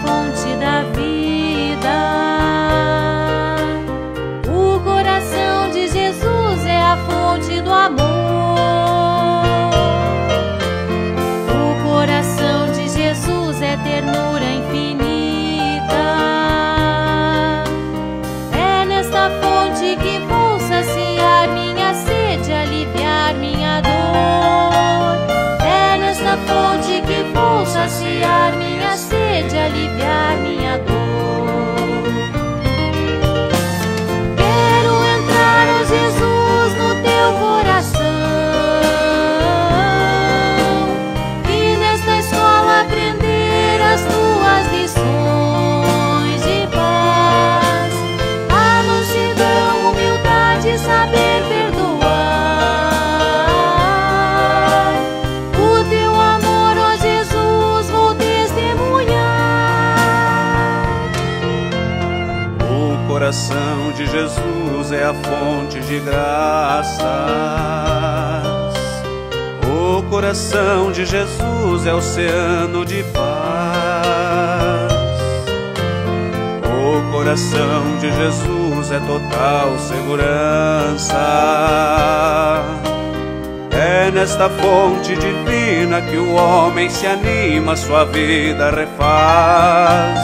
fonte da vida. O coração de Jesus é a fonte do amor. O coração de Jesus é ternura infinita. É nesta fonte que vou saciar minha sede, aliviar minha dor. É nesta fonte que vou saciar minha sede, aliviar minha dor. Quero entrar, ó Jesus, no teu coração e nesta escola aprender as tuas lições de paz, a mansidão, humildade, saber perdoar. O teu amor, ó Jesus, vou testemunhar. O coração de Jesus é a fonte de graças. O coração de Jesus é o oceano de paz. O coração de Jesus é total segurança. É nesta fonte divina que o homem se anima, sua vida refaz.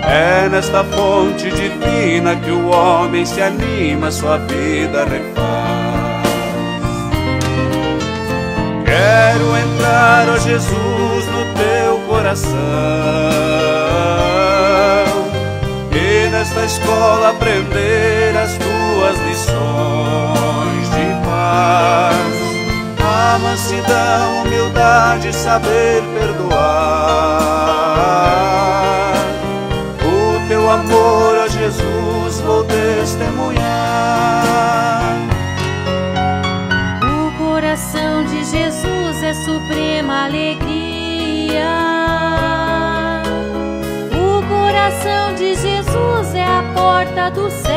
É nesta fonte divina que o homem se anima, sua vida refaz. Quero entrar, ó Jesus, no teu coração e nesta escola aprender as tuas lições de paz, a mansidão, humildade, saber perdoar. O teu amor, ó Jesus, vou testemunhar. O coração de Jesus é suprema alegria. O coração de Jesus é a porta do céu.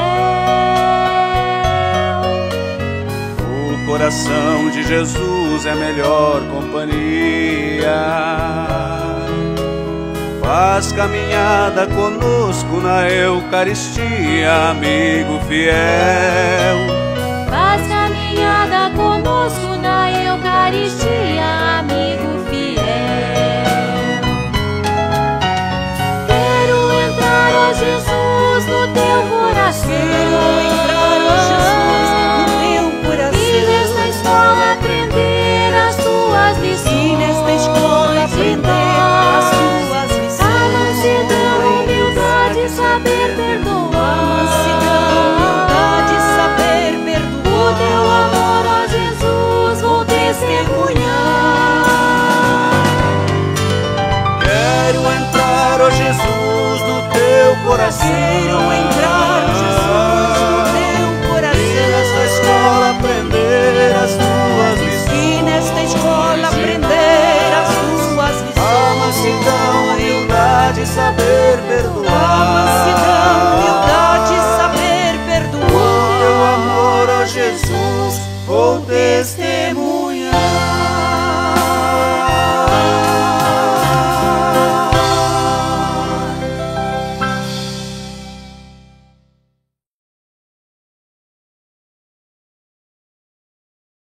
O coração de Jesus é a melhor companhia. Faz caminhada conosco na Eucaristia, amigo fiel. Faz caminhada conosco na Eucaristia, amigo fiel. Quero entrar, ó Jesus, no teu coração. Quero entrar, ó Jesus, no teu coração. E nesta escola aprender as tuas lições. E nesta escola aprender as tuas lições. A mansidão, humildade, saber perdoar. Mansidão, humildade, saber perdoar. O teu amor, ó Jesus, vou testemunhar. Quero entrar, ó Jesus, no teu coração. Quero